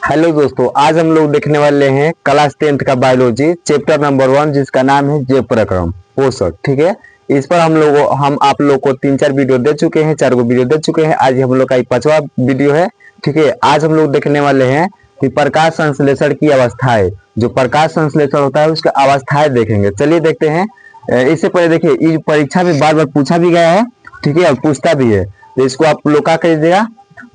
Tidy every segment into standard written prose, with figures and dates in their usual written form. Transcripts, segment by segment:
Hello दोस्तों, आज हम लोग देखने वाले हैं क्लास 10th का बायोलॉजी चैप्टर नंबर 1 जिसका नाम है जैव प्रक्रम पोषक। ठीक है, इस पर हम आप लोग को 3-4 वीडियो दे चुके हैं, 4 वीडियो दे चुके हैं। आज हम लोग का 5वां वीडियो है। ठीक है, आज हम लोग देखने वाले हैं कि प्रकाश संश्लेषण की अवस्थाएं, जो प्रकाश संश्लेषण होता है उसकी अवस्थाएं देखेंगे। चलिए देखते हैं। इससे पहले देखिए, इस परीक्षा में बार बार पूछा भी गया है, ठीक है, और पूछता भी है, तो इसको आप लोग क्या कीजिएगा,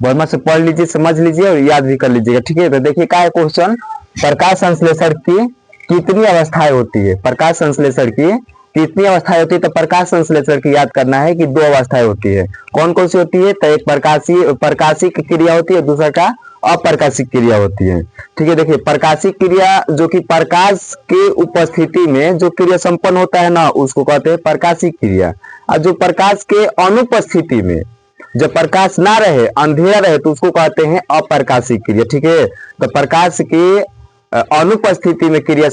वर्मा से पढ़ लीजिए, समझ लीजिए और याद भी कर लीजिएगा। ठीक है, तो देखिए क्या है क्वेश्चन, प्रकाश संश्लेषण की कितनी अवस्थाएं होती है, प्रकाश संश्लेषण की कितनी अवस्थाएं होती है। तो प्रकाश संश्लेषण की याद करना है कि 2 अवस्थाएं होती है। कौन कौन सी होती है, तो एक प्रकाशिक क्रिया होती है, दूसरा का अप्रकाशिक क्रिया होती है। ठीक है, देखिए प्रकाशिक क्रिया जो कि प्रकाश के उपस्थिति में जो क्रिया संपन्न होता है ना, उसको कहते हैं प्रकाशिक क्रिया। और जो प्रकाश के अनुपस्थिति में, जब प्रकाश ना रहे, अंधेरा रहे, तो उसको कहते हैं अप्रकाशिक क्रिया। ठीक है, तो प्रकाश की अनुपस्थिति में क्रिया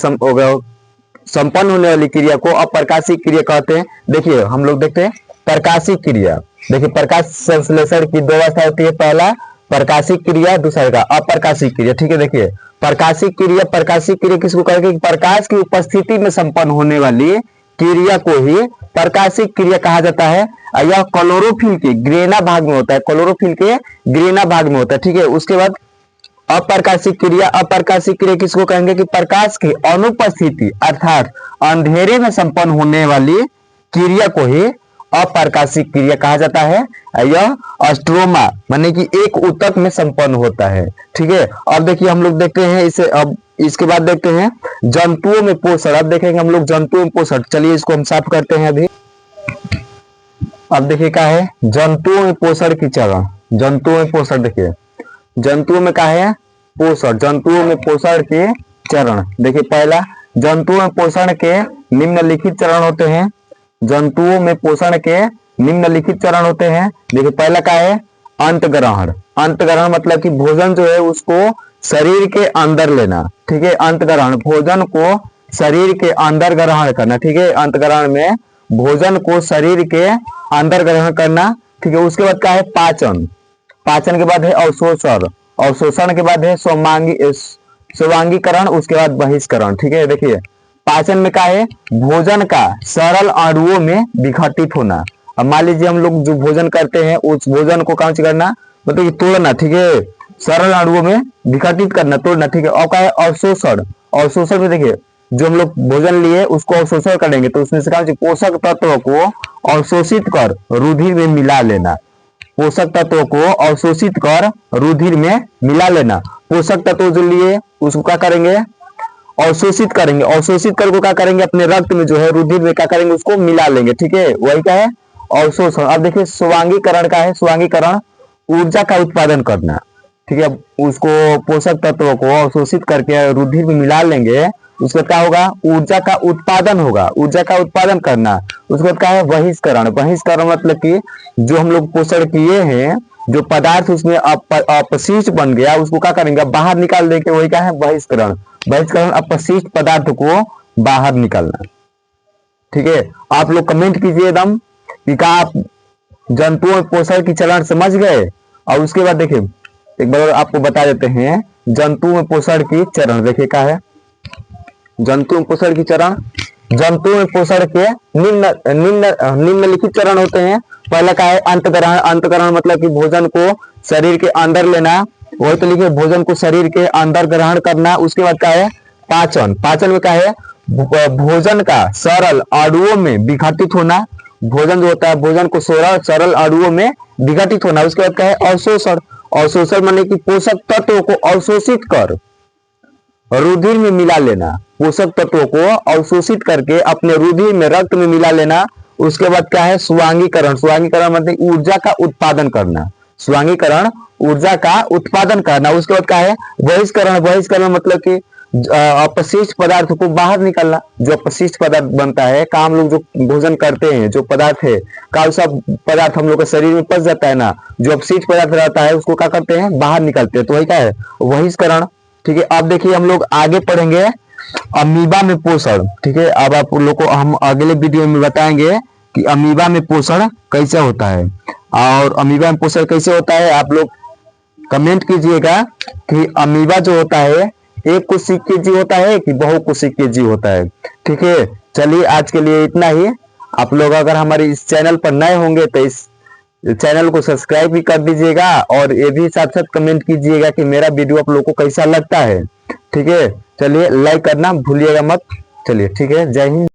संपन्न होने वाली क्रिया को अप्रकाशिक क्रिया कहते हैं। देखिए हम लोग देखते हैं प्रकाशिक क्रिया। देखिए प्रकाश संश्लेषण की 2 अवस्था होती है, पहला प्रकाशिक क्रिया, दूसरा का अप्रकाशिक क्रिया। ठीक है, देखिए प्रकाशिक क्रिया किसको कहेंगे, प्रकाश की उपस्थिति में संपन्न होने वाली क्रिया को ही प्रकाशिक क्रिया कहा जाता है। यह क्लोरोफिल के ग्रेना भाग में होता है, क्लोरोफिल के ग्रेना भाग में होता है। ठीक है, उसके बाद अप्रकाशिक क्रिया किसको कहेंगे कि प्रकाश की अनुपस्थिति अर्थात अंधेरे में संपन्न होने वाली क्रिया को ही अप्रकाशिक क्रिया कहा जाता है। यह स्ट्रोमा माने कि एक ऊतक में संपन्न होता है। ठीक है, अब देखिए हम लोग देखते हैं इसे। अब इसके बाद देखते हैं जंतुओं में पोषण। अब देखेंगे हम लोग जंतुओं में पोषण। चलिए इसको हम साफ करते हैं अभी। अब देखिए क्या है, जंतुओं में पोषण की चरण। जंतुओं में पोषण, देखिए जंतुओं में क्या है, पोषण। जंतुओं में पोषण के चरण। देखिए पहला, जंतुओं में पोषण के निम्नलिखित चरण होते हैं। जंतुओं में पोषण के निम्नलिखित चरण होते हैं। देखिए पहला क्या है, अंतग्रहण। अंतग्रहण मतलब कि भोजन जो है उसको शरीर के अंदर लेना। ठीक है, अंतग्रहण भोजन को शरीर के अंदर ग्रहण करना। ठीक है, अंतग्रहण में भोजन को शरीर के अंदर ग्रहण करना। ठीक है, उसके बाद क्या है, पाचन। पाचन के बाद है अवशोषण। अवशोषण के बाद है स्वांगीकरण, उसके बाद बहिष्करण। ठीक है, देखिए पाचन में क्या है, भोजन का सरल अणुओं में विघटित होना। अब मान लीजिए हम लोग जो भोजन करते हैं उस भोजन को कौन सी करना, मतलब तोड़ना। ठीक है, सरल अणुओं में विघटित करना, तोड़ना। ठीक है, और क्या है, अवशोषण। अवशोषण में देखिए जो हम लोग भोजन लिए उसको अवशोषण करेंगे तो उसमें से पोषक तत्वों को अवशोषित कर रुधिर में मिला लेना। पोषक तत्वों को अवशोषित कर रुधिर में मिला लेना। पोषक तत्व जो लिए उसको क्या करेंगे, अवशोषित करेंगे। अवशोषित करके क्या करेंगे, अपने रक्त में जो है रुधिर में क्या करेंगे, उसको मिला लेंगे। ठीक है, वही क्या है, अवशोषण। अब देखिए स्वांगीकरण का है, स्वांगीकरण ऊर्जा का उत्पादन करना। ठीक है, उसको पोषक तत्वों को अवशोषित करके रुधिर में मिला लेंगे, उसका क्या होगा, ऊर्जा का उत्पादन होगा, ऊर्जा का उत्पादन करना। उसके बाद क्या है, बहिष्करण। बहिष्करण मतलब कि जो हम लोग पोषण किए हैं, जो पदार्थ उसमें अपशिष्ट बन गया उसको क्या करेंगे, बाहर निकाल देंगे, वही क्या है, बहिष्करण। बहिष्करण अपशिष्ट पदार्थ को बाहर निकालना। ठीक है, आप लोग कमेंट कीजिए एकदम कि क्या आप जंतुओं में पोषण की चरण समझ गए। और उसके बाद देखिए एक बार आपको बता देते हैं जंतुओं में पोषण की चरण। देखिए क्या है, जंतु में पोषण की चरण। जंतु में पोषण के निम्नलिखित चरण होते हैं। पहला क्या है, अंतग्रहण। अंतग्रहण मतलब कि भोजन को शरीर के अंदर लेना, वही तो लिखिए भोजन को शरीर के अंदर ग्रहण करना। उसके बाद क्या है, पाचन। पाचन में क्या है, भोजन का सरल अणुओं में विघटित होना। भोजन जो होता है, भोजन को सरल अणुओं में विघटित होना। उसके बाद क्या है, अवशोषण। अवशोषण माने कि पोषक तत्वों को अवशोषित कर रुधिर में मिला लेना। पोषक तत्वों को अवशोषित करके अपने रुधिर में, रक्त में मिला लेना। उसके बाद क्या है, स्वांगीकरण। स्वांगीकरण मतलब ऊर्जा का उत्पादन करना। स्वांगीकरण ऊर्जा का उत्पादन करना। उसके बाद क्या है, बहिष्करण। बहिष्करण मतलब कि अपशिष्ट पदार्थ को बाहर निकालना। जो अपशिष्ट पदार्थ बनता है, का हम लोग जो भोजन करते हैं, जो पदार्थ है का सब पदार्थ हम लोग के शरीर में पच जाता है ना, जो अपशिष्ट पदार्थ रहता है उसको क्या करते हैं, बाहर निकालते हैं, तो वही क्या है, बहिष्करण। ठीक है, अब देखिए हम लोग आगे पढ़ेंगे अमीबा में पोषण। ठीक है, अब आप लोग को हम अगले वीडियो में बताएंगे कि अमीबा में पोषण कैसे होता है। और अमीबा में पोषण कैसे होता है आप लोग कमेंट कीजिएगा कि अमीबा जो होता है एक कोशिकीय जीव होता है कि बहुकोशिकीय जीव होता है। ठीक है, चलिए आज के लिए इतना ही। आप लोग अगर हमारे इस चैनल पर नए होंगे तो इस चैनल को सब्सक्राइब भी कर दीजिएगा और ये भी साथ साथ कमेंट कीजिएगा कि मेरा वीडियो आप लोगों को कैसा लगता है। ठीक है, चलिए लाइक करना भूलिएगा मत। चलिए ठीक है, जय हिंद।